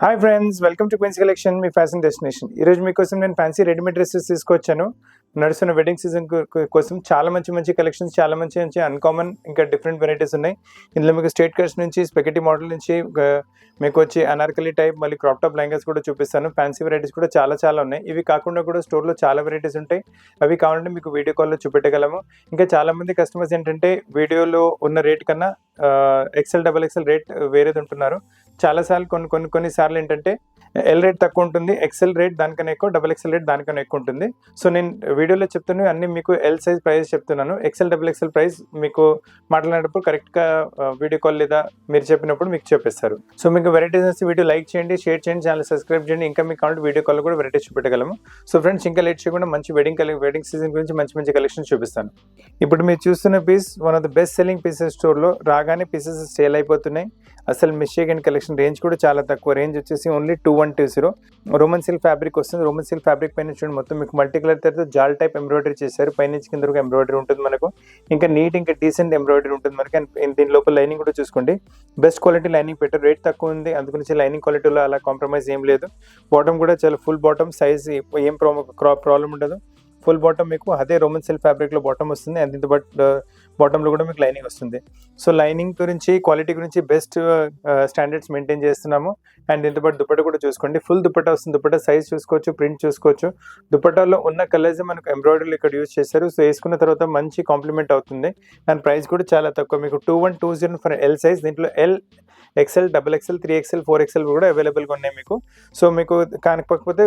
Hi friends, welcome to queens collection, మీ fashion destination. ఈరోజు మీకోసం నేను ఫ్యాన్సీ రెడీమేడ్ డ్రెస్సెస్ తీసుకొచ్చాను. నడుస్తున్న వెడ్డింగ్ సీజన్ కోసం చాలా మంచి కలెక్షన్స్, చాలా మంచి అన్కామన్ ఇంకా డిఫరెంట్ వెరైటీస్ ఉన్నాయి. ఇందులో మీకు స్ట్రేట్ కట్స్ నుంచి స్పెగటీ మోడల్ నుంచి మీకు వచ్చి అనార్కలి టైప్, మళ్ళీ క్రాప్ టాప్ లెహంగాస్ కూడా చూపిస్తాను. ఫ్యాన్సీ వెరైటీస్ కూడా చాలా ఉన్నాయి. ఇవి కాకుండా కూడా స్టోర్లో చాలా వెరైటీస్ ఉంటాయి. అవి కావాలంటే మీకు వీడియో కాల్లో చూపెట్టగలము. ఇంకా చాలామంది కస్టమర్స్ ఏంటంటే వీడియోలో ఉన్న రేట్ కన్నా ఎక్సెల్ డబల్ ఎక్సెల్ రేట్ వేరేది ఉంటున్నారు. చాలాసార్లు కొన్నిసార్లు ఏంటంటే ఎల్ రేట్ తక్కువ ఉంటుంది, ఎక్సెల్ రేట్ దానికన్నా ఎక్కువ, డబల్ ఎక్సెల్ రేట్ దానికన్నా ఎక్కువ ఉంటుంది. సో నేను వీడియోలో చెప్తున్నాను అన్ని మీకు ఎల్ సైజ్ ప్రైస్ చెప్తున్నాను. ఎక్సెల్ డబల్ ఎక్సెల్ ప్రైస్ మీకు మాట్లాడేటప్పుడు కరెక్ట్గా వీడియో కాల్ లేదా మీరు చెప్పినప్పుడు మీకు చెప్పేస్తారు. సో మీకు వెరైటీస్ వీడియో లైక్ చేయండి, షేర్ చేయండి, ఛానల్ సబ్స్క్రైబ్ చేయండి. ఇంకా మీకు కావాలంటే వీడియో కాల్ కూడా వెరైటీస్ చూపెట్టగలము. సో ఫ్రెండ్స్, ఇంకా లేట్ చేయకుండా మంచి వెడ్డింగ్ సీజన్ గురించి మంచి కలెక్షన్స్ చూపిస్తాను. ఇప్పుడు మీరు చూస్తున్న piece one of the best selling pieces. స్టోర్లో రాగానే పీసెస్ సేల్ అయిపోతున్నాయి. అసలు మిస్టేక్ అండ్ కలెక్షన్ రేంజ్ కూడా చాలా తక్కువ. రేంజ్ వచ్చేసి ఓన్లీ 2120. రోమన్ సిల్క్ ఫ్యాబ్రిక్ వస్తుంది. రోమన్ సిల్క్ ఫ్యాబ్రిక్ పైన చూడండి, మొత్తం మీకు మల్టీ కలర్ తర్వాత జాల్ టైప్ ఎంబ్రాయిడరీ చేశారు. పైనుంచి కింద వరకు ఎంబ్రాయిడరీ ఉంటుంది మనకు. ఇంకా నీట్ ఇంకా డీసెంట్ ఎంబ్రాయిడరీ ఉంటుంది మనకి. అండ్ దీని లోపల లైనింగ్ కూడా చూసుకోండి, బెస్ట్ క్వాలిటీ లైనింగ్ పెట్టారు. రేట్ తక్కువ ఉంది, అందుగురించి లైనింగ్ క్వాలిటీలో అలా కాంప్రమైజ్ ఏం లేదు. బాటమ్ కూడా చాలా ఫుల్ బాటమ్ సైజ్, ఏం ప్రాబ్లం ఉండదు. ఫుల్ బాటమ్ మీకు అదే రోమన్ సిల్క్ ఫ్యాబ్రిక్లో బాటమ్ వస్తుంది. అండ్ దీంతో బాటంలో కూడా మీకు లైనింగ్ వస్తుంది. సో లైనింగ్ గురించి, క్వాలిటీ గురించి బెస్ట్ స్టాండర్డ్స్ మెయింటైన్ చేస్తున్నాము. అండ్ దీంతో పాటు దుపట్టా కూడా చూసుకోండి, ఫుల్ దుపట్టా వస్తుంది. దుపట్టా సైజ్ చూసుకోవచ్చు, ప్రింట్ చూసుకోవచ్చు. దుపట్టాలో ఉన్న కలర్స్ మనకు ఎంబ్రాయిడరీలు ఇక్కడ యూజ్ చేశారు. సో వేసుకున్న తర్వాత మంచి కాంప్లిమెంట్ అవుతుంది. అండ్ ప్రైస్ కూడా చాలా తక్కువ, మీకు 2120 ఫర్ ఎల్ సైజ్. దీంట్లో L, XL, double XL, 3XL, 4XL కూడా అవైలబుల్గా ఉన్నాయి మీకు. సో మీకు కాకపోతే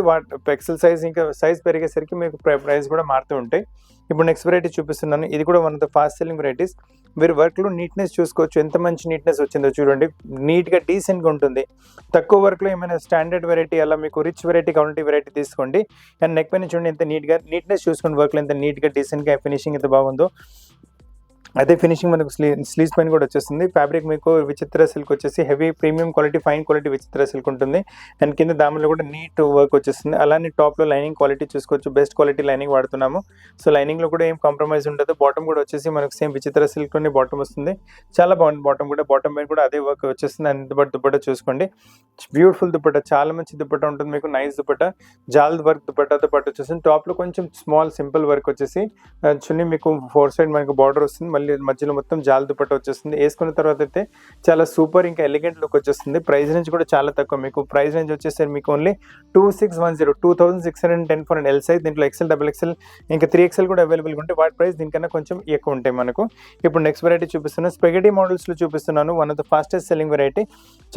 ఎక్సెల్ సైజ్ ఇంకా సైజ్ పెరిగేసరికి మీకు ప్రైస్ కూడా మారుతూ ఉంటాయి. ఇప్పుడు నెక్స్ట్ వెరైటీ చూపిస్తున్నాను. ఇది కూడా one of the fast selling varieties. మీరు వర్క్లో నీట్నెస్ చూసుకోవచ్చు, ఎంత మంచి నీట్నెస్ వచ్చిందో చూడండి. నీట్గా డీసెంట్గా ఉంటుంది. తక్కువ వర్క్లో ఏమైనా స్టాండర్డ్ వెరైటీ, అలా మీకు రిచ్ వెరైటీ కావాలంటే వెరైటీ తీసుకోండి. అండ్ నెక్ పైన చూడండి ఎంత నీట్నెస్ చూసుకోండి. వర్క్లో ఎంత నీట్గా డీసెంట్గా ఫినిషింగ్ ఎంత బాగుందో. అదే ఫినిషింగ్ మనకు స్లీవ్స్ పైన కూడా వచ్చేస్తుంది. ఫ్యాబ్రిక్ మీకు విచిత్ర సిల్క్ వచ్చేసి heavy premium quality, fine quality విచిత్ర సిల్క్ ఉంటుంది. అండ్ కింద దానిలో కూడా నీట్ వర్క్ వచ్చేస్తుంది. అలానే టాప్లో లైనింగ్ క్వాలిటీ చూసుకోవచ్చు, బెస్ట్ క్వాలిటీ లైనింగ్ వాడుతున్నాము. సో లైనింగ్లో కూడా ఏం కాంప్రమైజ్ ఉండదు. బాటమ్ కూడా వచ్చేసి మనకు సేమ్ విచిత్ర సిల్క్లోనే బాటమ్ వస్తుంది. చాలా బాగుంది బాటమ్ కూడా. బాటమ్ పైన కూడా అదే వర్క్ వచ్చేస్తుంది. అండ్ దుపట్టా చూసుకోండి, బ్యూటిఫుల్ దుపట్టా, చాలా మంచి దుపట్టా ఉంటుంది మీకు. నైస్ దుపట్టా, జాల్ వర్క్ దుపట్టాతో పాటు వచ్చేస్తుంది. టాప్లో కొంచెం స్మాల్ సింపుల్ వర్క్ వచ్చేసి చున్నీ మీకు 4 సైడ్ మనకు బార్డర్ వస్తుంది. మళ్ళీ మధ్యలో మొత్తం జాల్ దుపట్టా వచ్చేస్తుంది. వేసుకున్న తర్వాత అయితే చాలా సూపర్ ఇంకా ఎలిగెంట్ లుక్ వచ్చేస్తుంది. ప్రైస్ రేంజ్ కూడా చాలా తక్కువ. మీకు ప్రైస్ రేంజ్ వచ్చేసరికి మీకు ఓన్లీ 2610, 2610 ఫర్ ఎల్ సైజ్. దీంట్లో ఎక్సెల్, డబుల్ ఎక్సెల్, ఇంకా 3XL కూడా అవైలబుల్గా ఉంటాయి. వాటి ప్రైస్ దీనికన్నా కొంచెం ఎక్కువ ఉంటాయి మనకు. ఇప్పుడు నెక్స్ట్ వెరైటీ చూపిస్తున్నాను, స్పెగటీ మోడల్స్లో చూపిస్తున్నాను. One of the fastest selling variety.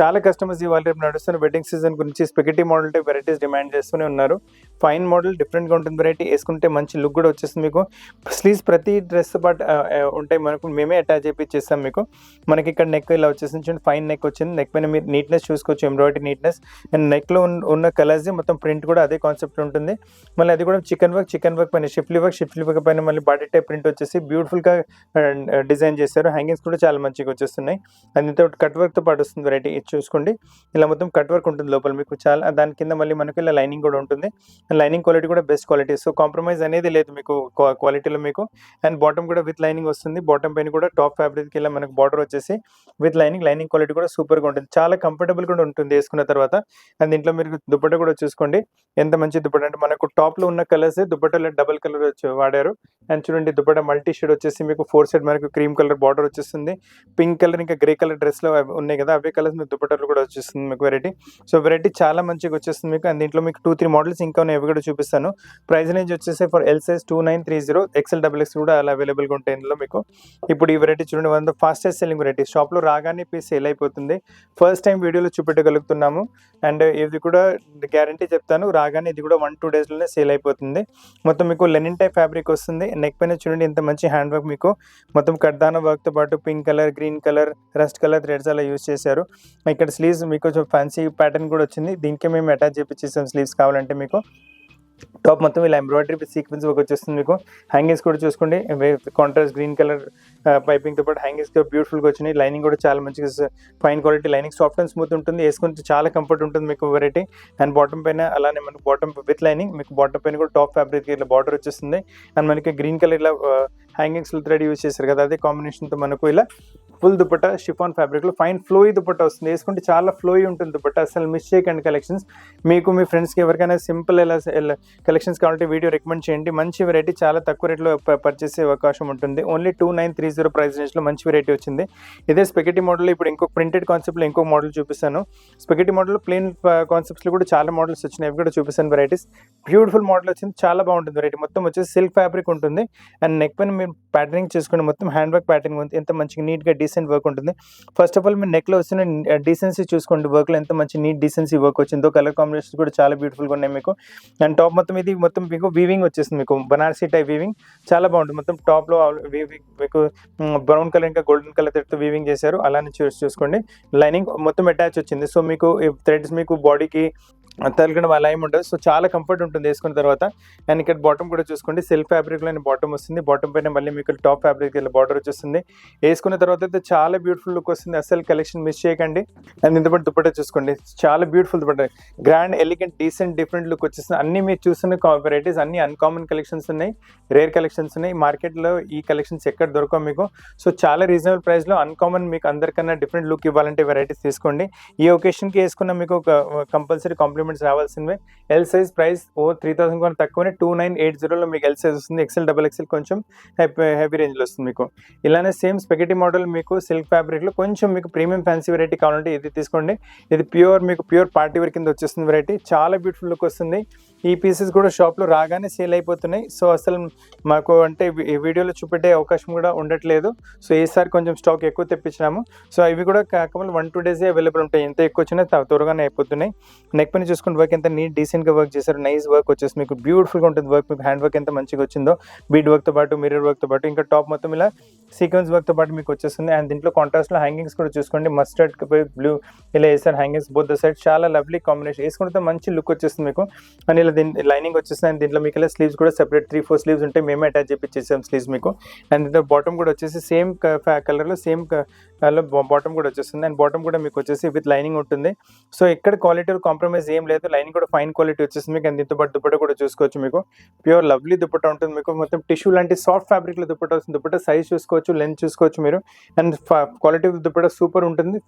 చాలా కస్టమర్స్ ఇవాళ రేపు నడుస్తున్న వెడ్డింగ్ సీజన్ గురించి spaghetti model type varieties demand చేస్తూనే ఉన్నారు. ఫైన్ మోడల్, డిఫరెంట్గా ఉంటుంది వెరైటీ. వేసుకుంటే మంచి లుక్ కూడా వచ్చేస్తుంది మీకు. స్లీవ్స్ ప్రతి డ్రెస్ పాటు ఉంటాయి మనకు, మేమే అటాచ్ చేపిచ్చేస్తాం మీకు. మనకి ఇక్కడ నెక్ ఇలా వచ్చేసింది చూడండి, ఫైన్ నెక్ వచ్చింది. నెక్ పైన మీరు నీట్నెస్ చూసుకోవచ్చు, ఎంబ్రాయిడరీ నీట్నెస్. అండ్ నెక్లో ఉన్న కలర్స్ మొత్తం ప్రింట్ కూడా అదే కాన్సెప్ట్ ఉంటుంది. మళ్ళీ అది కూడా చికెన్ వర్క్ పైన షిఫ్లీ వర్క్ పైన మళ్ళీ బాడీ టైప్ ప్రింట్ వచ్చేసి బ్యూటిఫుల్గా డిజైన్ చేశారు. హ్యాంగింగ్స్ కూడా చాలా మంచిగా వచ్చేస్తున్నాయి. అండ్ కట్ వర్క్తో పాటు వస్తుంది వెరైటీ. ఇది చూసుకోండి, ఇలా మొత్తం కట్ వర్క్ ఉంటుంది లోపల మీకు. చాలా దాని కింద మళ్ళీ మనకి ఇలా లైనింగ్ కూడా ఉంటుంది. లైనింగ్ క్వాలిటీ కూడా బెస్ట్ క్వాలిటీ. సో కాంప్రమైజ్ అనేది లేదు మీకు క్వాలిటీలో మీకు. అండ్ బాటమ్ కూడా విత్ లైనింగ్ వస్తుంది. బాటమ్ పైన కూడా టాప్ ఫ్యాబ్రిక్ ఇలా మనకు బార్డర్ వచ్చేసి విత్ లైనింగ్ క్వాలిటీ కూడా సూపర్గా ఉంటుంది. చాలా కంఫర్టబుల్ కూడా ఉంటుంది వేసుకున్న తర్వాత. అండ్ దీంట్లో మీరు దుపట్టా కూడా చూసుకోండి, ఎంత మంచి దుపట్టా అంటే మనకు టాప్లో ఉన్న కలర్స్ దుపట్టాలో డబల్ కలర్ వాడారు. అండ్ చూడండి దుపట్టా మల్టీ షేడ్ వచ్చేసి మీకు 4 సైడ్ మనకు క్రీమ్ కలర్ బార్డర్ వచ్చేస్తుంది. పింక్ కలర్ ఇంకా గ్రే కలర్ డ్రెస్లో ఉన్నాయి కదా, అవే కలర్స్ మీకు దుపట్టాలు కూడా వచ్చేస్తుంది మీకు వెరైటీ. సో వెరైటీ చాలా మంచిగా వచ్చేస్తుంది మీకు. అండ్ దీంట్లో మీకు 2-3 మోడల్స్ ఇంకా ఉన్నాయి, అవి కూడా చూపిస్తాను. ప్రైస్ రేంజ్ వచ్చేసి for L size 2930, XL, double X కూడా అలా అవైలబుల్గా ఉంటాయి ఇందులో మీకు. ఇప్పుడు ఈ వెరైటీ చూడండి, one of the fastest selling variety. షాప్లో రాగానే పీస్ సేల్ అయిపోతుంది. ఫస్ట్ టైం వీడియోలో చూపెట్టగలుగుతున్నాము. అండ్ ఇది కూడా గ్యారంటీ చెప్తాను, రాగానే ఇది కూడా 1-2 డేస్లోనే సేల్ అయిపోతుంది. మొత్తం మీకు లెనిన్ టైప్ ఫ్యాబ్రిక్ వస్తుంది. నెక్ పైన చూడండి ఎంత మంచి హ్యాండ్ వర్క్ మీకు. మొత్తం కడ్దాన వర్క్తో పాటు pink colour, green colour, rust colour threads అలా యూజ్ చేశారు. ఇక్కడ స్లీవ్స్ మీకు ఫ్యాన్సీ ప్యాటర్న్ కూడా వచ్చింది. దీనికే మేము అటాచ్ చేపించేసాం స్లీవ్స్ కావాలంటే మీకు. టాప్ మొత్తం ఇలా ఎంబ్రాయిడరీ విత్ సీక్వెన్స్ వర్క్ వచ్చేస్తుంది మీకు. హ్యాంగింగ్స్ కూడా చూసుకోండి, కాంట్రాస్ట్ గ్రీన్ కలర్ పైపింగ్తో పాటు హ్యాంగింగ్స్ బ్యూటిఫుల్గా వచ్చినాయి. లైనింగ్ కూడా చాలా మంచిగా fine quality lining, soft and smooth ఉంటుంది. వేసుకుంటే చాలా కంఫర్ట్ ఉంటుంది మీకు వెరైటీ. అండ్ బాటమ్ పైన అలానే మనకు బాటమ్ విత్ లైనింగ్, మీకు బాటమ్ పైన కూడా టాప్ ఫ్యాబ్రిక్ ఇలా బార్డర్ వచ్చేస్తుంది. అండ్ మనకి గ్రీన్ కలర్ ఇలా హ్యాంగింగ్స్ థ్రెడ్ యూజ్ చేశారు కదా, అదే కాంబినేషన్తో మనకు ఇలా ఫుల్ దుపట్టా షిఫాన్ ఫ్యాబ్రిక్లో ఫైన్ ఫ్లోయి దుపట్టా వస్తుంది. వేసుకుంటే చాలా ఫ్లోయి ఉంటుంది దుపట్టా, అసలు మిస్ చేయకండి కలెక్షన్స్. మీకు మీ ఫ్రెండ్స్కి ఎవరికైనా సింపుల్ ఎలా కలెక్షన్స్ కావాలంటే వీడియో రికమెండ్ చేయండి. మంచి వెరైటీ చాలా తక్కువ రేట్లో పర్చేస్ చేసే అవకాశం ఉంటుంది. ఓన్లీ 2930 ప్రైస్ రేంజ్లో మంచి వెరైటీ వచ్చింది. ఇదే స్పెగటీ మోడల్. ఇప్పుడు ఇంకొక ప్రింటెడ్ కాన్సెప్ట్లో ఇంకొక మోడల్ చూపిస్తాను. స్పెగటీ మోడల్ ప్లెయిన్ కాన్సెప్ట్స్లో కూడా చాలా మోడల్స్ వచ్చినాయి, అవి కూడా చూపిస్తాను వెరైటీస్. బ్యూటిఫుల్ మోడల్ వచ్చింది, చాలా బాగుంటుంది వెరైటీ. మొత్తం వచ్చేసి సిల్క్ ఫ్యాబ్రిక్ ఉంటుంది అండ్ నెక్ పైన మీరు ప్యాటర్నింగ్ చేసుకుని మొత్తం హ్యాండ్ వర్క్ ప్యాటర్నింగ్ ఉంది. ఎంత మంచిగా నీట్గా డీసెంట్ వర్క్ ఉంటుంది. ఫస్ట్ ఆఫ్ ఆల్ మీరు నెక్లో వచ్చిన డీసెన్సీ చూసుకోండి, వర్క్లో ఎంత మంచి నీట్ డీసెన్సీ వర్క్ వచ్చిందో. కలర్ కాంబినేషన్స్ కూడా చాలా బ్యూటిఫుల్గా ఉన్నాయి మీకు. అండ్ టాప్ మొత్తం ఇది మొత్తం మీకు వీవింగ్ వచ్చేసింది, మీకు బనారసీ టైప్ వీవింగ్ చాలా బాగుంటుంది. మొత్తం టాప్లో వీవింగ్ మీకు బ్రౌన్ కలర్ ఇంకా గోల్డెన్ కలర్ తో వీవింగ్ చేశారు. అలానే చూసుకోండి, లైనింగ్ మొత్తం అటాచ్ వచ్చింది. సో మీకు థ్రెడ్స్ మీకు బాడీకి తలగడం అలా ఏమి ఉండదు. సో చాలా కంఫర్ట్ ఉంటుంది వేసుకున్న తర్వాత. అండ్ ఇక్కడ బాటమ్ కూడా చూసుకోండి, సెల్ఫ్ ఫ్యాబ్రిక్లో బాటమ్ వస్తుంది. బాటమ్ పైన మళ్ళీ మీకు టాప్ ఫ్యాబ్రిక్ బార్డర్ వచ్చేస్తుంది. వేసుకున్న తర్వాత అయితే చాలా బ్యూటిఫుల్ లుక్ వస్తుంది, అసలు కలెక్షన్ మిస్ చేయకండి. అండ్ ఇంతపాటు దుపట్టా చూసుకోండి, చాలా beautiful dupatta, grand elegant decent different look వచ్చేస్తుంది. అన్ని మీరు చూస్తున్న వెరైటీస్ అన్ని అన్కామన్ కలెక్షన్స్ ఉన్నాయి, రేర్ కలెక్షన్స్ ఉన్నాయి. మార్కెట్లో ఈ కలెక్షన్స్ ఎక్కడ దొరకవు మీకు. సో చాలా రీజనబుల్ ప్రైస్లో అన్కామన్ మీకు అందరికన్నా డిఫరెంట్ లుక్ ఇవ్వాలంటే వెరైటీస్ తీసుకోండి. ఈ ఒకేషన్కి వేసుకున్న మీకు కంపల్సరీ కాంప్లిమెంట్స్ రావాల్సిందే. ఎల్ సైజ్ ప్రైస్ 3000 కన్నా తక్కువనే 2980లో మీకు ఎల్ సైజ్ వస్తుంది. ఎక్సెల్ డబల్ ఎక్సెల్ కొంచెం హెవీ రేంజ్లో వస్తుంది మీకు. ఇలానే సేమ్ స్పెగటీ మోడల్ మీకు సిల్క్ ఫ్యాబ్రిక్లో కొంచెం మీకు ప్రీమియం ఫ్యాన్సీ వెరైటీ కావాలంటే ఇది తీసుకోండి. ఇది మీకు ప్యూర్ పార్టీ వేర్ కింద వచ్చేస్తుంది వెరైటీ, చాలా బ్యూటిఫుల్ లుక్ వస్తుంది. ఈ పీసెస్ కూడా షాప్లో రాగానే సేల్ అయిపోతున్నాయి. సో అసలు మాకు అంటే ఈ వీడియోలో చూపెట్టే అవకాశం కూడా ఉండట్లేదు. సో ఈసారి కొంచెం స్టాక్ ఎక్కువ తెప్పించినాము. సో ఇవి కూడా కేవలం 1-2 డేసే అవైలబుల్ ఉంటాయి, ఎంత ఎక్కువ వచ్చినా త్వరగానే అయిపోతున్నాయి. నెక్ పైన చూసుకుని వర్క్ ఎంత నీట్ డీసెంట్గా వర్క్ చేశారు, నైస్ వర్క్ వచ్చేసి మీకు బ్యూటిఫుల్గా ఉంటుంది వర్క్. మీకు హ్యాండ్ వర్క్ ఎంత మంచిగా వచ్చిందో, బీడ్ వర్క్తో పాటు మిర్రర్ వర్క్తో పాటు ఇంకా టాప్ మొత్తం ఇలా సీక్వెన్స్ వర్క్తో పాటు మీకు వచ్చేస్తుంది. అండ్ దీంట్లో కాంట్రాస్ట్లో హ్యాంగింగ్స్ కూడా చూసుకోండి, మస్టర్డ్ బ్లూ ఇలా వేసారు హ్యాంగింగ్స్ బోత్ ద సైడ్, చాలా లవ్లీ కాంబినేషన్. వేసుకుంటే మంచి లుక్ వచ్చేస్తుంది మీకు. అండ్ ఇలా దీని లైనింగ్ వచ్చేస్తుంది. అండ్ దీంట్లో మీకు ఇలా స్లీవ్స్ కూడా సెపరేట్ 3-4 స్లీవ్స్ ఉంటాయి, మేమే అటాచ్ చేపించేసాం స్లీవ్స్ మీకు. అండ్ దీంట్లో బాటమ్ కూడా వచ్చేసి సేమ్ కలర్లో సేమ్ కలర్లో బాటమ్ కూడా వచ్చేస్తుంది. అండ్ బాటమ్ కూడా మీకు వచ్చేసి విత్ లైనింగ్ ఉంటుంది. సో ఇక్కడ క్వాలిటీ కాంప్రమైజ్ ఏం లేదు, లైనింగ్ కూడా ఫైన్ క్వాలిటీ వచ్చేస్తుంది మీకు. అండ్ దీంతో పాటు దుపట్టా కూడా చూసుకోవచ్చు, మీకు ప్యూర్ లవ్లీ దుపట్టా ఉంటుంది మీకు. మొత్తం టిష్యూ లాంటి సాఫ్ట్ ఫ్యాబ్రిక్లో దుపట్టా వస్తుంది. దుపట్టా సైజ్ చూసుకోవచ్చు, లెంత్ చూసుకోవచ్చు మీరు. అండ్ క్వాలిటీ దుపట్టా సూపర్ ఉంటుంది.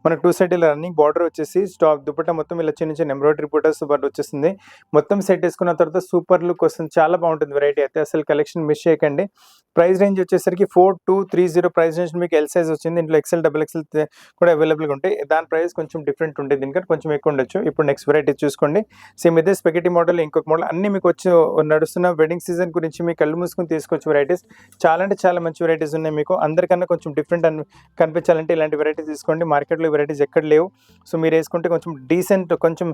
మనకు 2 సైడ్ ఇలా రన్నింగ్ బార్డర్ వచ్చేసి స్టాప్ దుపట్టా మొత్తం ఇలా చిన్న చిన్న ఎంబ్రాయిడరీ బుటాస్ పాటు వచ్చేస్తుంది. మొత్తం సెట్ వేసుకున్న తర్వాత సూపర్ లుక్ వస్తుంది, చాలా బాగుంటుంది వెరైటీ అయితే, అసలు కలెక్షన్ మిస్ చేయకండి. ప్రైస్ రేంజ్ వచ్చేసరికి 4230 ప్రైస్ రేంజ్ మీకు ఎల్ సైజ్ వచ్చింది. దీంట్లో ఎక్సెల్ డబల్ ఎక్సెల్ కూడా అవైలబుల్గా ఉంటాయి. దాని ప్రైస్ కొంచెం డిఫరెంట్ ఉంటుంది, దీనికంటే కొంచెం ఎక్కువ ఉండొచ్చు. ఇప్పుడు నెక్స్ట్ వెరైటీ చూసుకోండి, సేమ్ ఇదే స్పెగటీ మోడల్ ఇంకొక మోడల్. అన్ని మీకు వచ్చి నడుస్తున్న వెడ్డింగ్ సీజన్ గురించి మీకు కళ్ళు మూసుకుని తీసుకోవచ్చు వెరైటీస్. చాలా అంటే చాలా మంచి వెరైటీస్ ఉన్నాయి మీకు. అందరికన్నా కొంచెం డిఫరెంట్ కనిపించాలంటే ఇలాంటి వెరైటీస్ తీసుకోండి, మార్కెట్లో వెరైటీస్ ఎక్కడ లేవు. సో మీరు వేసుకుంటే కొంచెం డీసెంట్, కొంచెం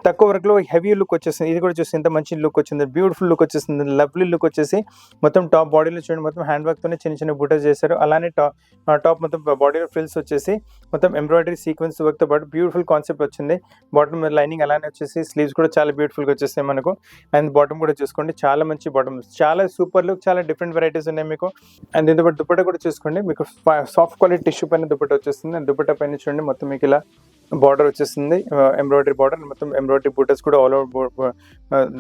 తక్కువ వర్క్లో హెవీ లుక్ వచ్చేస్తుంది. ఇది కూడా చూస్తే ఎంత మంచి లుక్ వచ్చింది, బ్యూటిఫుల్ లుక్ వచ్చేస్తుంది, లవ్లీ లుక్ వచ్చేసి మొత్తం టాప్ బాడీలో చూడండి, మొత్తం హ్యాండ్ వర్క్తోనే చిన్న చిన్న బూటస్ చేశారు. అలానే టాప్ మొత్తం బాడీలో ఫ్రిల్స్ వచ్చేసి మొత్తం ఎంబ్రాయిడరీ సీక్వెన్స్ వర్క్తో పాటు బ్యూటిఫుల్ కాన్సెప్ట్ వచ్చింది. బాటమ్ లైనింగ్ అలానే వచ్చేసి స్లీవ్స్ కూడా చాలా బ్యూటిఫుల్గా వచ్చేస్తాయి మనకు. అండ్ బాటమ్ కూడా చూసుకోండి, చాలా మంచి బాటమ్, చాలా సూపర్ లుక్, చాలా డిఫరెంట్ వెరైటీస్ ఉన్నాయి మీకు. అండ్ దీంతో పాటు దుపట్టా కూడా చూసుకోండి, మీకు సాఫ్ట్ క్వాలిటీ టిష్యూ పైన దుపట్టా వచ్చేస్తుంది. అండ్ దుపట్టా పైన చూడండి మొత్తం మీకు ఇలా బార్డర్ వచ్చేస్తుంది, ఎంబ్రాయిడరీ బార్డర్, మొత్తం ఎంబ్రాయిడరీ బూటస్ కూడా ఆల్ ఓవర్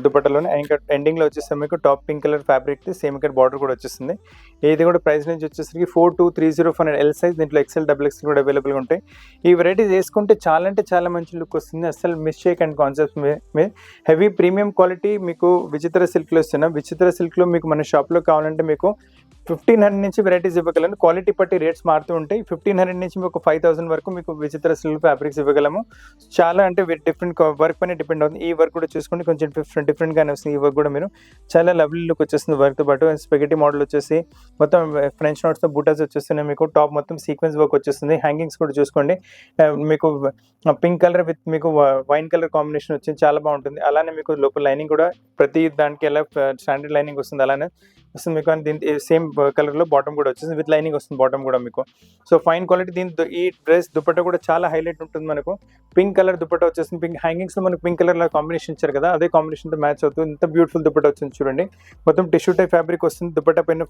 దుపట్టలోనే. ఇంకా ఎండింగ్లో వచ్చేస్తే మీకు top pink colour fabric same ఇక్కడ బార్డర్ కూడా వచ్చేస్తుంది. ఇది కూడా ప్రైస్ రేంజ్ వచ్చేసరికి 4230 ఎల్ సైజ్, దీంట్లో ఎక్సెల్ డబుల్ ఎక్సెల్ కూడా అవైలబుల్గా ఉంటాయి. ఈ వెరైటీస్ వేసుకుంటే చాలా అంటే చాలా మంచి లుక్ వస్తుంది, అసలు మిస్ చేయకండి కాన్సెప్ట్ మీద. హెవీ ప్రీమియం క్వాలిటీ మీకు విచిత్ర సిల్క్లో ఇస్తున్నాం. విచిత్ర సిల్క్లో మీకు మన షాప్లో కావాలంటే మీకు 1500 నుంచి వెరైటీస్ ఇవ్వగలను. క్వాలిటీ బట్టి రేట్స్ మారుతూ ఉంటాయి. 1500 నుంచి మీకు 5000 వరకు మీకు విచిత్ర సిల్క్ ఫ్యాబ్రిక్స్ ఇవ్వగలము. చాలా అంటే డిఫరెంట్ వర్క్ పైన డిపెండ్ అవుతుంది. ఈ వర్క్ కూడా చూసుకుంటే కొంచెం డిఫరెంట్గానే వస్తుంది. ఈ వర్క్ కూడా మీరు చాలా లవ్లీ లుక్ వచ్చేస్తుంది వర్క్తో పాటు. స్పెగటీ మోడల్ వచ్చేసి మొత్తం ఫ్రెంచ్ నోట్స్తో బూటాస్ వచ్చేస్తున్నాయి మీకు. టాప్ మొత్తం సీక్వెన్స్ వర్క్ వచ్చేస్తుంది. హ్యాంగింగ్స్ కూడా చూసుకోండి, మీకు పింక్ కలర్ విత్ మీకు వైన్ కలర్ కాంబినేషన్ వచ్చింది, చాలా బాగుంటుంది. అలానే మీకు లోపల లైనింగ్ కూడా ప్రతి దానికి ఎలా స్టాండర్డ్ లైనింగ్ వస్తుంది అలానే వస్తుంది మీకు. అండ్ దీని సేమ్ కలర్లో బాటమ్ కూడా వచ్చేసి విత్ లైనింగ్ వస్తుంది బాటమ్ కూడా మీకు. So fine quality. ఈ డ్రెస్ దుపట్టా కూడా చాలా హైలైట్ ఉంటుంది మనకు. పింక్ కలర్ దుపట్టా వచ్చేస్తుంది. పింక్ హ్యాంగింగ్స్లో మనకు పింక్ కలర్ కాంబినేషన్ ఇచ్చారు కదా, అదే కాంబినేషన్తో మ్యాచ్ అవుతుంది. ఇంత బ్యూటిఫుల్ దుపట్టా వచ్చింది చూడండి. మొత్తం టిష్యూ టైప్ ఫ్యాబ్రిక్ వస్తుంది. దుపట్టా పైన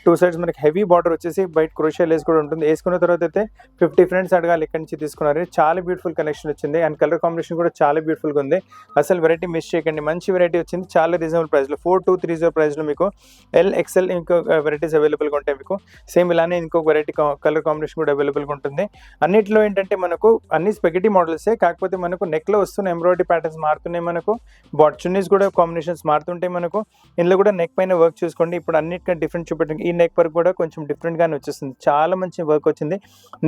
2 సైడ్స్ మనకి హెవీ బార్డర్ వచ్చేసి బయట క్రోషియా లేస్ కూడా ఉంటుంది. వేసుకున్న తర్వాత అయితే 50 ఫ్రెండ్స్ అడగాలి ఎక్కడి నుంచి తీసుకున్నారు. చాలా బ్యూటిఫుల్ కలెక్షన్ వచ్చింది. అండ్ కలర్ కాంబినేషన్ కూడా చాలా బ్యూటిఫుల్గా ఉంది. అసలు వెరైటీ మిస్ చేయకండి, మంచి వెరైటీ వచ్చింది చాలా రీజనబుల్ ప్రైస్లో. 4230 ప్రైస్లో మీకు XL ఇంకో వెరైటీస్ అవైలబుల్గా ఉంటాయి మీకు. సేమ్ ఇలానే ఇంకొక వెరైటీ కలర్ కాంబినేషన్ కూడా అవైలబుల్గా ఉంటుంది. అన్నిట్లో ఏంటంటే మనకు అన్ని స్పెగటీ మోడల్సే, కాకపోతే మనకు నెక్లో వస్తున్న ఎంబ్రాయిడరీ ప్యాటర్న్స్ మారుతున్నాయి, మనకు చున్నీస్ కూడా కాంబినేషన్స్ మారుతుంటాయి మనకు. ఇందులో కూడా నెక్ పైన వర్క్ చూసుకోండి. ఇప్పుడు అన్నిటికంటే డిఫరెంట్ చూపెట్టండి, ఈ నెక్ వర్క్ కూడా కొంచెం డిఫరెంట్గానే వచ్చేస్తుంది. చాలా మంచి వర్క్ వచ్చింది,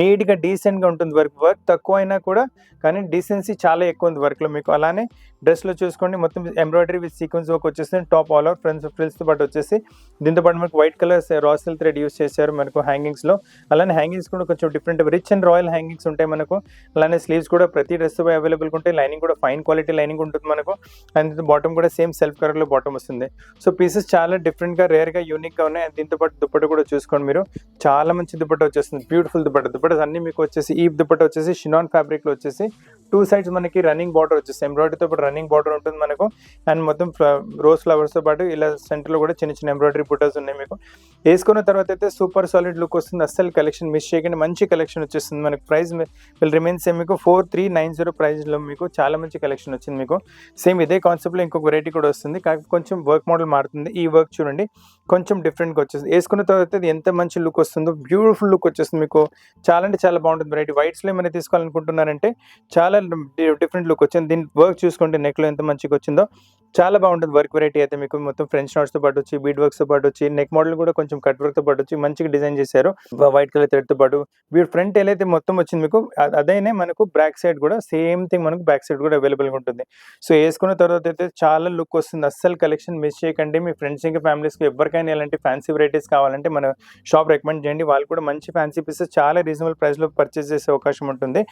నీట్గా డీసెంట్గా ఉంటుంది. వర్క్ తక్కువ అయినా కూడా కానీ డీసెన్సీ చాలా ఎక్కువ ఉంది వర్క్లో మీకు. అలానే డ్రెస్లో చూసుకోండి, మొత్తం ఎంబ్రాయిడరీ విత్ సీక్వెన్స్ వర్క్ వచ్చేస్తుంది. టాప్ ఆల్ ఓవర్ ఫ్రిల్స్తో పాటు వచ్చేసి దీంతో పాటు మనకు white colour raw silk thread use చేశారు మనకు హ్యాంగింగ్స్లో. అలానే హ్యాంగింగ్స్ కూడా కొంచెం different rich and royal hangings ఉంటాయి మనకు. అలానే స్లీవ్స్ కూడా ప్రతి డ్రెస్ అవైలబుల్గా ఉంటాయి. లైనింగ్ కూడా ఫైన్ క్వాలిటీ లైనింగ్ ఉంటుంది మనకు. అండ్ బాటమ్ కూడా సేమ్ సెల్ఫ్ కలర్లో బాటమ్ వస్తుంది. సో పీసెస్ చాలా డిఫరెంట్గా రేర్గా యూనిక్గా ఉన్నాయి. అండ్ దీంతో పాటు దుప్పట్ట కూడా చూసుకోండి మీరు, చాలా మంచి దుప్పట్ట వచ్చేస్తుంది, బ్యూటిఫుల్ దుప్పట్ట అన్ని మీకు వచ్చేసి. ఈ దుప్పట్ట వచ్చేసి షినాన్ ఫ్యాబ్రిక్లో వచ్చేసి 2 sides మనకి రన్నింగ్ బార్డర్ వచ్చేసి ఎంబ్రాయిడరీతో పాటు రన్నింగ్ బార్డర్ ఉంటుంది మనకు. అండ్ మొత్తం రోజ్ ఫ్లవర్స్తో పాటు ఇలా సెంటర్లో కూడా చిన్న చిన్న ఎంబ్రాయిడరీ బుటాస్ ఉన్నాయి మీకు. వేసుకున్న తర్వాత అయితే సూపర్ సాలిడ్ లుక్ వస్తుంది. అస్సలు కలెక్షన్ మిస్ చేయకండి, మంచి కలెక్షన్ వచ్చేస్తుంది మనకు. ప్రైస్ విల్ రిమైన్ సేమ్ మీకు 4390 ప్రైస్లో మీకు చాలా మంచి కలెక్షన్ వచ్చింది మీకు. సేమ్ ఇదే కాన్సెప్ట్లో ఇంకొక వెరైటీ కూడా వస్తుంది, కాకపోతే కొంచెం వర్క్ మోడల్ మారుతుంది. ఈ వర్క్ చూడండి కొంచెం డిఫరెంట్గా వచ్చేస్తుంది. వేసుకున్న తర్వాత ఇది ఎంత మంచి లుక్ వస్తుందో, బ్యూటిఫుల్ లుక్ వచ్చేస్తుంది మీకు. చాలా అంటే చాలా బాగుంటుంది వెరైటీ. వైట్స్లో ఏమైనా తీసుకోవాలనుకుంటున్నారంటే చాలా డిఫరెంట్ లుక్ వచ్చింది. దీని వర్క్ చూసుకుంటే నెక్లో ఎంత మంచిగా వచ్చిందో చాలా బాగుంటుంది. వర్క్ వెరైటీ అయితే మీకు మొత్తం ఫ్రెంచ్ నాట్స్తో పాటు వచ్చి, బీడ్ వర్క్స్తో పాటు వచ్చి, నెక్ మోడల్ కూడా కొంచెం కట్ వర్క్తో పాటు వచ్చి మంచిగా డిజైన్ చేశారు. వైట్ కలర్ థ్రెడ్తో పాటు ఫ్రంట్ ఏదైతే మొత్తం వచ్చింది మీకు అదేనే మనకు బ్యాక్ సైడ్ కూడా సేమ్ థింగ్ మనకు బ్యాక్ సైడ్ కూడా అవైలబుల్గా ఉంటుంది. సో వేసుకున్న తర్వాత అయితే చాలా లుక్ వస్తుంది. అస్సలు కలెక్షన్ మిస్ చేయకండి. మీ ఫ్రెండ్స్ ఇంకా ఫ్యామిలీస్కి ఎవరికైనా ఇలాంటి ఫ్యాన్సీ వెరైటీస్ కావాలంటే మన షాప్ రికమెండ్ చేయండి. వాళ్ళు కూడా మంచి ఫ్యాన్సీ పీసెస్ చాలా రీజనబుల్ ప్రైస్లో పర్చేస్ చేసే అవకాశం ఉంటుంది.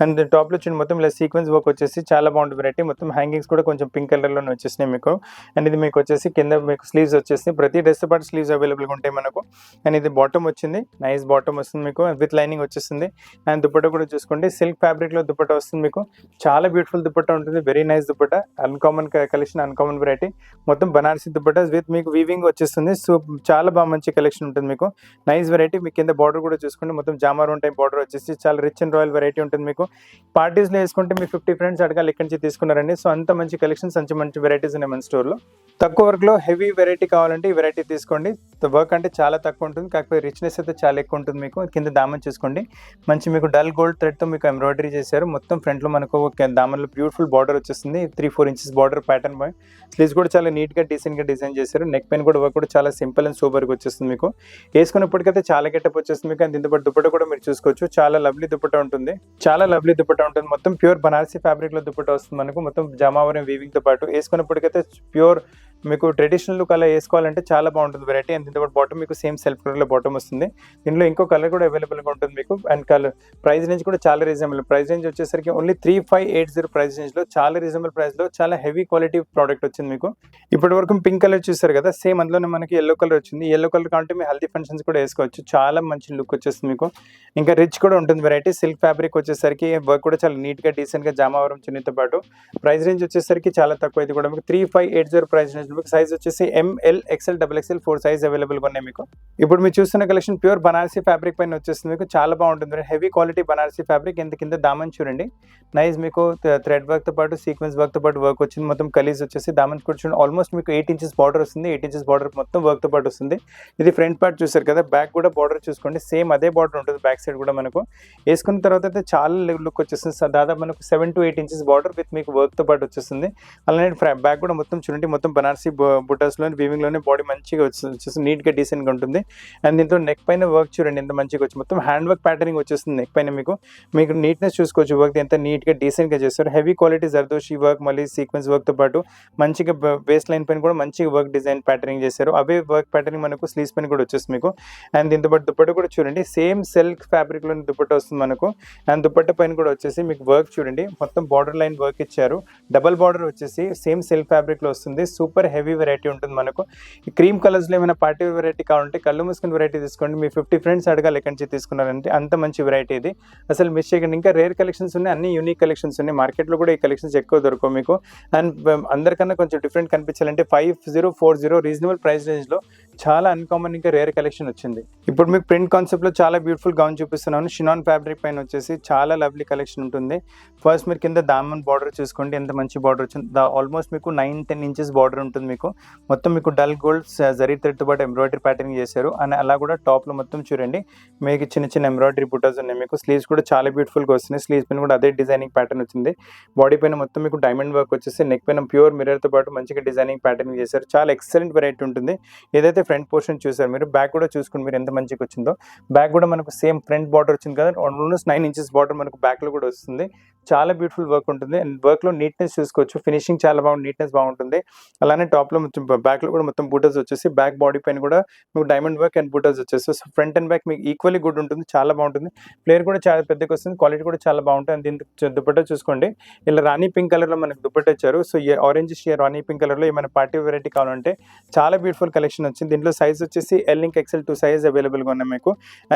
అండ్ టాప్లో చూడండి మొత్తం ఇలా సీక్వెన్స్ వర్క్ వచ్చేసి చాలా బాగుంటుంది వెరైటీ. మొత్తం హ్యాంగింగ్స్ కూడా కొంచెం పింక్ కలర్లోనే వచ్చేసినాయి మీకు. అండ్ ఇది మీకు వచ్చేసి కింద మీకు స్లీవ్స్ వచ్చేసి ప్రతి డ్రెస్ పాటు స్లీవ్స్ అవైలబుల్గా ఉంటాయి మనకు. అండ్ ఇది బాటమ్ వచ్చింది, నైస్ బాటమ్ వస్తుంది మీకు విత్ లైనింగ్ వచ్చేస్తుంది. అండ్ దుపట్టా కూడా చూసుకోండి, సిల్క్ ఫ్యాబ్రిక్లో దుపట్టా వస్తుంది మీకు. చాలా బ్యూటిఫుల్ దుపట్టా ఉంటుంది, very nice dupatta. Uncommon collection, uncommon variety. మొత్తం బనారసి దుపట్టా విత్ మీకు వీవింగ్ వచ్చేస్తుంది. సో చాలా బాగా మంచి కలెక్షన్ ఉంటుంది మీకు. Nice variety. మీకు కింద బార్డర్ కూడా చూసుకోండి, మొత్తం జామారోన్ టైప్ బార్డర్ వచ్చేసి చాలా రిచ్ అండ్ రాయల్ వెరైటీ ఉంటుంది మీకు. పార్టీస్లో వేసుకుంటే మీ 50 ఫ్రెండ్స్ అడగాలి ఇక్కడి నుంచి తీసుకున్నారండి. సో అంత మంచి కలెక్షన్స్, మంచి వెరైటీస్ ఉన్నాయి మన స్టోర్లో. తక్కువ వర్క్లో హెవీ వెరైటీ కావాలంటే ఈ వెరైటీ తీసుకోండి. వర్క్ అంటే చాలా తక్కువ ఉంటుంది, కాకపోతే రిచ్నెస్ అయితే చాలా ఎక్కువ ఉంటుంది మీకు. కింద దామన్ చూసుకోండి, మంచి మీకు డల్ గోల్డ్ థ్రెడ్తో మీకు ఎంబ్రాయిడరీ చేశారు. మొత్తం ఫ్రంట్లో మనకు దామన్లో బ్యూటిఫుల్ బార్డర్ వచ్చేస్తుంది, 3-4 inches బార్డర్ ప్యాటర్న్. స్లీవ్స్ కూడా చాలా నీట్గా డీసెంట్గా డిజైన్ చేశారు. నెక్ పైన కూడా వర్క్ కూడా చాలా సింపుల్ అండ్ సూపర్గా వచ్చేస్తుంది మీకు. వేసుకున్నప్పటికైతే చాలా గెటప్ వచ్చేస్తుంది మీకు. అండ్ దీంతో పాటు దుపట్టా కూడా మీరు చూసుకోవచ్చు, చాలా లవ్లీ దుపట్టా ఉంటుంది, చాలా లవ్లీ దుపట్టా ఉంటుంది. మొత్తం ప్యూర్ బనారసి ఫ్యాబ్రిక్లో దుపట్టా వస్తుంది మనకు. మొత్తం జమావరం వీవింగ్తో పాటు వేసుకున్నప్పటికైతే ప్యూర్ మీకు ట్రెడిషనల్ లుక్ అలా వేసుకోవాలంటే చాలా బాగుంటుంది వెరైటీ. అండ్ దీంతో పాటు బాటమ్ మీకు సేమ్ సెల్ఫ్ కలర్లో బాటమ్ వస్తుంది. దీనిలో ఇంకో కలర్ కూడా అవైలబుల్గా ఉంటుంది మీకు. అండ్ కలర్ ప్రైస్ రేంజ్ కూడా చాలా రీజనబుల్. ప్రైస్ రేంజ్ వచ్చేసరికి ఓన్లీ 3580 ప్రైస్ రేంజ్లో చాలా రీజనబుల్ ప్రైస్లో చాలా హెవీ క్వాలిటీ ప్రోడక్ట్ వచ్చింది మీకు. ఇప్పటి వరకు పింక్ కలర్ చూసారు కదా, సేమ్ అందులోనే మనకి ఎల్లో కలర్ వచ్చింది. ఎల్లో కలర్ కావాలంటే మీ హల్దీ ఫంక్షన్స్ కూడా వేసుకోవచ్చు. చాలా మంచి లుక్ వచ్చేస్తుంది మీకు. ఇంకా రిచ్ కూడా ఉంటుంది వెరైటీ. సిల్క్ ఫ్యాబ్రిక్ వచ్చేసరికి వర్క్ కూడా చాలా నీట్గా డీసెంట్గా జామావరం చిన్నతో పాటు. ప్రైస్ రేంజ్ వచ్చేసరికి చాలా తక్కువ. ఇది కూడా మీకు 3580 ప్రైస్ రేంజ్. మీకు సైజ్ వచ్చేసి ML, XL, XXL 4 సైజ్ అవైలబుల్గా ఉన్నాయి మీకు. ఇప్పుడు మీరు చూస్తున్న కలెక్షన్ ప్యూర్ బనారసి ఫ్యాబ్రిక్ పైన వచ్చేస్తుంది మీకు. చాలా బాగుంటుంది, హెవీ క్వాలిటీ బనారసి ఫ్యాబ్రిక్. ఎంత కింద దామన్ చూడండి, నైస్ మీకు థ్రెడ్ వర్క్తో పాటు సీక్వెన్స్ వర్క్తో పాటు వర్క్ వచ్చింది. మొత్తం కలీజ్ వచ్చేసి దామన్ కూడా చూడండి, ఆల్మోస్ట్ మీకు 8 inches బార్డర్ వస్తుంది. 8 inches బార్డర్ మొత్తం వర్క్తో పాటు వస్తుంది. ఇది ఫ్రంట్ పార్ట్ చూసారు కదా, బ్యాక్ కూడా బార్డర్ చూసుకోండి, సేమ్ అదే బార్డర్ ఉంటుంది బ్యాక్ సైడ్ కూడా మనకు. వేసుకున్న తర్వాత అయితే చాలా లుక్ వచ్చేస్తుంది. దాదాపు మనకు 7 to 8 inches బార్డర్ విత్ మీకు వర్క్తో పాటు వచ్చేస్తుంది. అలానే బ్యాక్ కూడా మొత్తం చూడండి, మొత్తం బనారసి బుటాస్లోని వీవింగ్లోనే బాడీ మంచిగా వచ్చేసి నీట్గా డీసెంట్గా ఉంటుంది. అండ్ దీంతో నెక్ పైన వర్క్ చూడండి ఎంత మంచిగా వచ్చి, మొత్తం హ్యాండ్ వర్క్ ప్యాటర్నింగ్ వచ్చేస్తుంది నెక్ పైన మీకు. మీకు నీట్నెస్ చూసుకోవచ్చు, వర్క్ ఎంత నీట్గా డీసెంట్గా చేస్తారు. హెవీ క్వాలిటీ జర్దోషి వర్క్, మళ్ళీ సీక్వెన్స్ వర్క్తో పాటు మంచిగా వేస్ట్ లైన్ పైన కూడా మంచిగా వర్క్ డిజైన్ ప్యాటర్నింగ్ చేశారు. అవే వర్క్ ప్యాటర్నింగ్ మనకు స్లీవ్స్ పైన కూడా వచ్చేస్తుంది మీకు. అండ్ దీంతో పాటు దుపట్టా కూడా చూడండి, సేమ్ సిల్క్ ఫ్యాబ్రిక్లోని దుపట్టా వస్తుంది మనకు. అండ్ దుపట్టా పైన కూడా వచ్చేసి మీకు వర్క్ చూడండి, మొత్తం బార్డర్ లైన్ వర్క్ ఇచ్చారు. డబల్ బార్డర్ వచ్చేసి సేమ్ సిల్క్ ఫ్యాబ్రిక్లో వస్తుంది. సూపర్ హెవీ వెరైటీ ఉంటుంది మనకు. ఈ క్రీమ్ కలర్స్లో ఏమైనా పార్టీ వెరైటీ కావాలంటే కళ్ళు మూసుకుని వెరైటీ తీసుకోండి. మీ 50 ఫ్రెండ్స్ అడగాలి ఎక్కడి నుంచి తీసుకున్నారంటే, అంత మంచి వెరైటీ ఇది, అసలు మిస్ చేయకండి. ఇంకా రేర్ కలెక్షన్స్ ఉన్నాయి, అన్ని యూనిక్ కలెక్షన్స్ ఉన్నాయి. మార్కెట్లో కూడా ఈ కలెక్షన్స్ ఎక్కువ దొరకవు మీకు. అండ్ అందరికన్నా కొంచెం డిఫరెంట్ కనిపించాలంటే 5040 రీజనబుల్ ప్రైస్ రేంజ్లో చాలా అన్కామన్ ఇంకా రేర్ కలెక్షన్ వచ్చింది. ఇప్పుడు మీకు ప్రింట్ కాన్సెప్ట్లో చాలా బ్యూటిఫుల్ గౌన్ చూపిస్తున్నాను. షినాన్ ఫ్యాబ్రిక్ పైన వచ్చేసి చాలా లవ్లీ కలెక్షన్ ఉంటుంది. ఫస్ట్ మీరు కింద దామన్ బార్డర్ చూసుకోండి, ఎంత మంచి బార్డర్ వచ్చింది. ఆల్మోస్ట్ మీకు 9-10 inches బార్డర్ ఉంటుంది. ఉంటుంది మీకు. మొత్తం మీకు డల్ గోల్డ్ జరీ థ్రెడ్తో పాటు ఎంబ్రాయిడరీ ప్యాటర్నింగ్ చేశారు. అండ్ అలా కూడా టాప్లో మొత్తం చూడండి మీకు చిన్న చిన్న ఎంబ్రాయిడరీ బుటాస్ ఉన్నాయి. మీకు స్లీవ్స్ కూడా చాలా బ్యూటిఫుల్గా వస్తున్నాయి. స్లీవ్స్ పైన కూడా అదే డిజైనింగ్ ప్యాటర్న్ వచ్చింది. బాడీ పైన మొత్తం మీకు డైమండ్ వర్క్ వచ్చేసి నెక్ పైన ప్యూర్ మిర్రర్తో పాటు మంచిగా డిజైనింగ్ ప్యాటర్నింగ్ చేశారు. చాలా ఎక్సలెంట్ వెరైటీ ఉంటుంది. ఏదైతే ఫ్రంట్ పోర్షన్ చూసారు మీరు, బ్యాక్ కూడా చూసుకుని మీరు ఎంత మంచిగా వచ్చిందో. బ్యాక్ కూడా మనకు సేమ్ ఫ్రంట్ బార్డర్ వచ్చింది కదా, ఆల్మోస్ట్ 9 inches బార్డర్ మనకు బ్యాక్లో కూడా వస్తుంది. చాలా బ్యూటిఫుల్ వర్క్ ఉంటుంది. అండ్ వర్క్లో నీట్నెస్ చూసుకోవచ్చు. ఫినిషింగ్ చాలా బాగుంది, నీట్నెస్ బాగుంటుంది. అలానే టాప్లో మొత్తం బ్యాక్లో కూడా మొత్తం బూటర్స్ వచ్చేసి బ్యాక్ బాడీ పైన కూడా మీకు డైమండ్ వర్క్ అండ్ బూటర్స్ వచ్చేసి సో ఫ్రంట్ అండ్ బ్యాక్ మీకు ఈక్వల్లీ గుడ్ ఉంటుంది. చాలా బాగుంటుంది. ప్లేయర్ కూడా చాలా పెద్దగా వస్తుంది. క్వాలిటీ కూడా చాలా బాగుంటుంది. అండ్ దీనికి దుపట్టా చూసుకోండి, ఇలా రాణి పింక్ కలర్లో మనకు దుపట్టా ఇచ్చారు. సో ఈ ఆరెంజ్ షేర్ రాణి పింక్ కలర్లో ఏమైనా పార్టీ వెరైటీ కావాలంటే చాలా బ్యూటిఫుల్ కలెక్షన్ వచ్చింది. దీంట్లో సైజ్ వచ్చేసి ఎల్ ఇంక్ ఎక్సెల్ 2 సైజ్ అవైలబుల్గా ఉన్నాయి మీకు.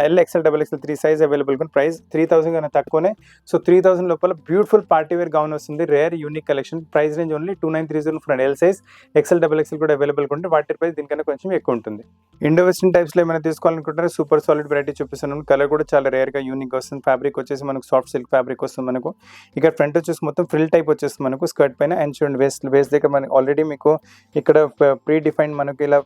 L XL double XL 3 size అవైలబుల్గా ఉంది. ప్రైస్ 3000 కన్నా తక్కువనే. సో 3000 లోపల బ్యూటిఫుల్ పార్టీ వేర్ గౌన్ వస్తుంది. Rare unique collection. Price range only 2930 front L size, XL double XL కూడా అవైలబుల్గా ఉంటుంది. వాటి ప్రైస్ దీనికన్నా కొంచెం ఎక్కువ ఉంటుంది. ఇండో వెస్టర్న్ టైప్స్లో ఏమైనా తీసుకోవాలనుకుంటారా సూపర్ సాలిడ్ వెరైటీ చూపిస్తున్నాను. కలర్ కూడా చాలా రేర్గా యూనిక్ వస్తుంది. ఫ్యాబ్రిక్ వచ్చేసి మనకు సాఫ్ట్ సిల్క్ ఫ్యాబ్రిక్ వస్తుంది మనకు. ఇక్కడ ఫ్రంట్ వచ్చేసి మొత్తం ఫ్రిల్ టైప్ వచ్చేస్తుంది మనకు స్కర్ట్ పైన. అండ్ చూడండి వేస్ట్ దగ్గర మనకి ఆల్రెడీ మీకు ఇక్కడ ప్రీ డిఫైన్డ్ మనకి ఇలా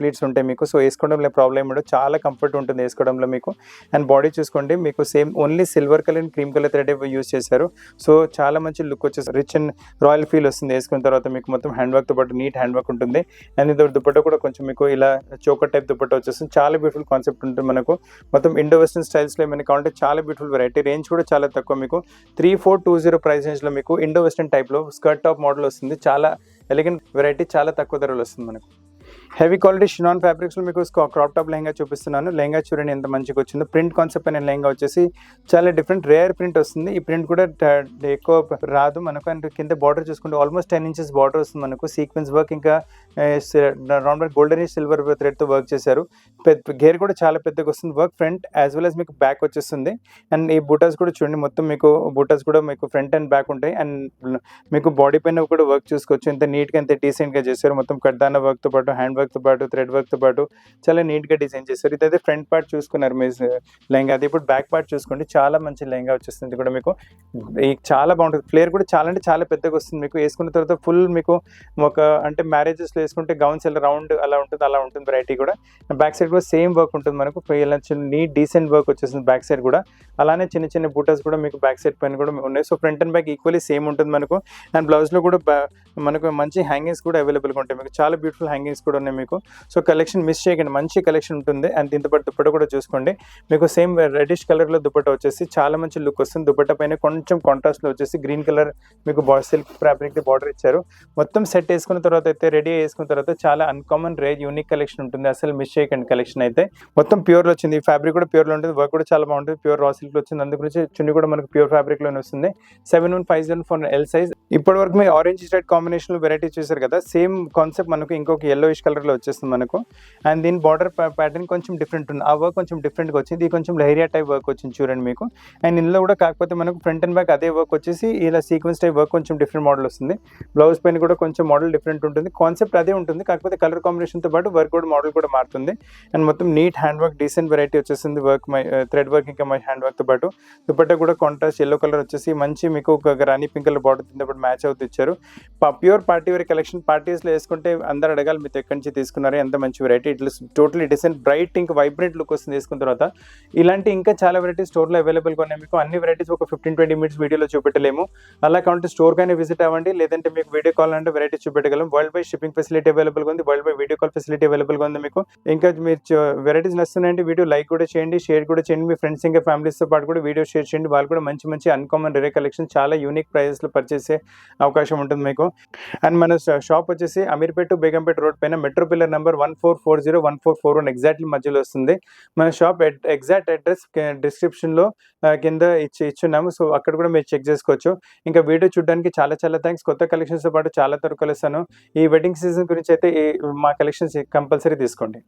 ప్లీట్స్ ఉంటాయి మీకు. సో వేసుకోవడంలో ప్రాబ్లం ఉండదు. చాలా కంఫర్ట్ ఉంటుంది వేసుకోవడంలో మీకు. అండ్ బాడీ చూసుకోండి మీకు same only silver colour and cream colour thread use చేశారు. సో చాలా మంచి లుక్ వచ్చేసి రిచ్ అండ్ రాయల్ ఫీల్ వస్తుంది. వేసుకున్న తర్వాత మీకు మొత్తం హ్యాండ్ వర్క్తో పాటు నీట్ హ్యాండ్ వర్క్ ఉంటుంది. అండ్ ఇది దుపట్టా కూడా కొంచెం మీకు ఇలా చోకర్ టైప్ దుపట్టా వచ్చేస్తుంది. చాలా బ్యూటిఫుల్ కాన్సెప్ట్ ఉంటుంది మనకు. మొత్తం ఇండో వెస్టర్న్ స్టైల్స్లో ఏమైనా కావాలంటే చాలా బ్యూటిఫుల్ వెరైటీ. రేంజ్ కూడా చాలా తక్కువ మీకు 3420 ప్రైస్ రేంజ్లో మీకు ఇండో వెస్టర్న్ టైప్లో స్కర్ట్ టాప్ మోడల్ వస్తుంది. చాలా ఎలిగెంట్ వెరైటీ, చాలా తక్కువ ధరలు వస్తుంది మనకు. హెవీ క్వాలిటీ షినాన్ ఫ్యాబ్రిక్స్లో మీకు క్రాప్ టాప్ లెహంగా చూపిస్తున్నాను. లెహంగా చూడండి ఎంత మంచిగా వచ్చిందో. ప్రింట్ కాన్సెప్ట్ అనే లెహంగా వచ్చేసి చాలా డిఫరెంట్ రేర్ ప్రింట్ వస్తుంది. ఈ ప్రింట్ కూడా ఎక్కువ రాదు మనకు. అండ్ కింద బార్డర్ చూసుకుంటే ఆల్మోస్ట్ 10 inches బార్డర్ వస్తుంది మనకు. సీక్వెన్స్ వర్క్ ఇంకా రౌండ్ గోల్డెన్ సిల్వర్ థ్రెడ్తో వర్క్ చేశారు. గేర్ కూడా చాలా పెద్దగా వస్తుంది. Work front as well as మీకు బ్యాక్ వచ్చేస్తుంది. అండ్ ఈ బూటాస్ కూడా చూడండి మొత్తం మీకు బూటాస్ కూడా మీకు ఫ్రంట్ అండ్ బ్యాక్ ఉంటాయి. అండ్ మీకు బాడీ పైన కూడా వర్క్ చూసుకోవచ్చు. ఎంత నీట్గా ఎంత డీసెంట్గా చేశారు. మొత్తం కడ్దానా వర్క్తో పాటు హ్యాండ్ వర్క్తో పాటు థ్రెడ్ వర్క్తో పాటు చాలా నీట్గా డిజైన్ చేశారు. ఇదైతే ఫ్రంట్ పార్ట్ చూసుకున్నారు మీ లెహంగా. అది ఇప్పుడు బ్యాక్ పార్ట్ చూసుకోండి. చాలా మంచి లెహంగా వచ్చేస్తుంది కూడా మీకు. చాలా బాగుంటుంది. ఫ్లేర్ కూడా చాలా అంటే చాలా పెద్దగా వస్తుంది మీకు. వేసుకున్న తర్వాత ఫుల్ మీకు ఒక అంటే మ్యారేజెస్లో వేసుకుంటే గౌన్స్ ఎలా రౌండ్ అలా ఉంటుంది వెరైటీ కూడా. బ్యాక్ సైడ్ కూడా సేమ్ వర్క్ ఉంటుంది మనకు. ఇలా నీట్ డీసెంట్ వర్క్ వచ్చేస్తుంది బ్యాక్ సైడ్ కూడా. అలానే చిన్న చిన్న బూటాస్ కూడా మీకు బ్యాక్ సైడ్ పైన కూడా ఉన్నాయి. So front and back equally same ఉంటుంది మనకు. అండ్ బ్లౌజ్లో కూడా మనకు మంచి హ్యాంగింగ్స్ కూడా అవైలబుల్గా ఉంటాయి మీకు. చాలా బ్యూటిఫుల్ హ్యాంగింగ్స్ కూడా ఉన్నాయి మీకు. సో కలెక్షన్ మిస్ చేయకండి, మంచి కలెక్షన్ ఉంటుంది. అండ్ దీంతో పాటు దుపట్టా కూడా చూసుకోండి మీకు. సేమ్ రెడిష్ కలర్లో దుపట్టా వచ్చేసి చాలా మంచి లుక్ వస్తుంది. దుపట్టా పైన కొంచెం కాంట్రాస్ట్లో వచ్చేసి గ్రీన్ కలర్ మీకు సిల్క్ ఫ్యాబ్రిక్ బార్డర్ ఇచ్చారు. మొత్తం సెట్ వేసుకున్న తర్వాత అయితే రెడీ వేసుకున్న తర్వాత చాలా అన్కామన్ రేర్ యూనిక్ కలెక్షన్ ఉంటుంది. అసలు మిస్ చేయకండి కలెక్షన్ అయితే. మొత్తం ప్యూర్లో వచ్చింది. ఫ్యాబ్రిక్ కూడా ప్యూర్లో ఉంటుంది. వర్క్ కూడా చాలా బాగుంటుంది. ప్యూర్ రా సిల్క్లో వచ్చింది. అందుగురించి చున్నీ కూడా మనకు ప్యూర్ ఫ్యాబ్రిక్లోనే వస్తుంది. 7150 ఎల్ సైజ్. ఇప్పటి వరకు మీరు ఆరెంజ్ రెడ్ కాంబినేషన్లో వెరైటీ చూసారు కదా. సేమ్ కాన్సెప్ట్ మనకు ఇంకొక yellowish కలర్లో వచ్చేస్తుంది మనకు. అండ్ దీని బార్డర్ ప్యాటర్న్ కొంచెం డిఫరెంట్ ఉంది. ఆ వర్క్ కొంచెం డిఫరెంట్గా వచ్చింది. ఇది కొంచెం లహరియా టైప్ వర్క్ వచ్చింది చూడండి మీకు. అండ్ ఇందులో కూడా కాకపోతే మనకు ఫ్రంట్ అండ్ బ్యాక్ అదే వర్క్ వచ్చేసి ఇలా సీక్వెన్స్ టైప్ వర్క్ కొంచెం డిఫరెంట్ మోడల్ వస్తుంది. బ్లౌజ్ పైన కూడా కొంచెం మోడల్ డిఫరెంట్ ఉంటుంది. కాన్సెప్ట్ అదే ఉంటుంది, కాకపోతే కలర్ కాంబినేషన్తో పాటు వర్క్ కూడా మోడల్ కూడా మారుతుంది. అండ్ మొత్తం neat hand work decent variety వచ్చేసింది. వర్క్ థ్రెడ్ వర్క్ ఇంకా మై హ్యాండ్ వర్క్తో పాటు. దుపట్టా కూడా కాంట్రాస్ట్ ఎల్లో కలర్ వచ్చేసి మంచి మీకు ఒక రాణి పింక్ కలర్ బార్డర్ కింద మ్యాచ్ అవుతూ ఇచ్చారు. Pure party wear collection. పార్టీస్లో వేసుకుంటే అందరు అడగాలి మీరు ఎక్కడి నుంచి తీసుకున్నారు, ఎంత మంచి వెరైటీ. ఇట్లా టోటలీ డిసెంట్ బ్రైట్ ఇంకా వైబ్రెంట్ లుక్ వస్తుంది వేసుకున్న తర్వాత. ఇలాంటి ఇంకా చాలా వెరైటీస్ స్టోర్లో అవైలబుల్గా ఉన్నాయి మీకు. అన్ని వెరైటీస్ ఒక 15-20 minutes వీడియోలో చూపెట్టలేము. అలా కావాలంటే స్టోర్కైనా విజిట్ అవ్వండి, లేదంటే మీకు వీడియో కాల్ అంటే వెరైటీస్ చూపెట్టగలం. వరల్డ్ వైడ్ షిప్పింగ్ ఫెసిలిటీ అవైలబుల్గా ఉంది. World wide video call facility అవైలబుల్గా ఉంది మీకు. ఇంకా మీరు వెరైటీస్ నస్తున్నాయంటే వీడియో లైక్ కూడా చేయండి, షేర్ కూడా చేయండి. మీ ఫ్రెండ్స్ ఇంకా ఫ్యామిలీస్తో పాటు కూడా వీడియో షేర్ చేయండి. వాళ్ళు కూడా మంచి మంచి అన్కామన్ రేర్ కలెక్షన్ చాలా యూనిక్ ప్రైజెస్లో పర్చేస్ చేసే అవకాశం ఉంటుంది మీకు. అండ్ మన షాప్ వచ్చేసి అమీర్పేట టు బేగంపేట రోడ్ పైన మెట్రో పిల్లర్ నెంబర్ 1440-1441 ఎగ్జాక్ట్లీ మధ్యలో వస్తుంది మన షాప్. ఎగ్జాక్ట్ అడ్రస్ డిస్క్రిప్షన్లో కింద ఇచ్చున్నాము. సో అక్కడ కూడా మీరు చెక్ చేసుకోవచ్చు. ఇంకా వీడియో చూడడానికి చాలా చాలా థ్యాంక్స్. కొత్త కలెక్షన్స్తో పాటు చాలా త్వరగా కలుస్తాను. ఈ వెడ్డింగ్ సీజన్ గురించి అయితే మా కలెక్షన్స్ కంపల్సరీ తీసుకోండి.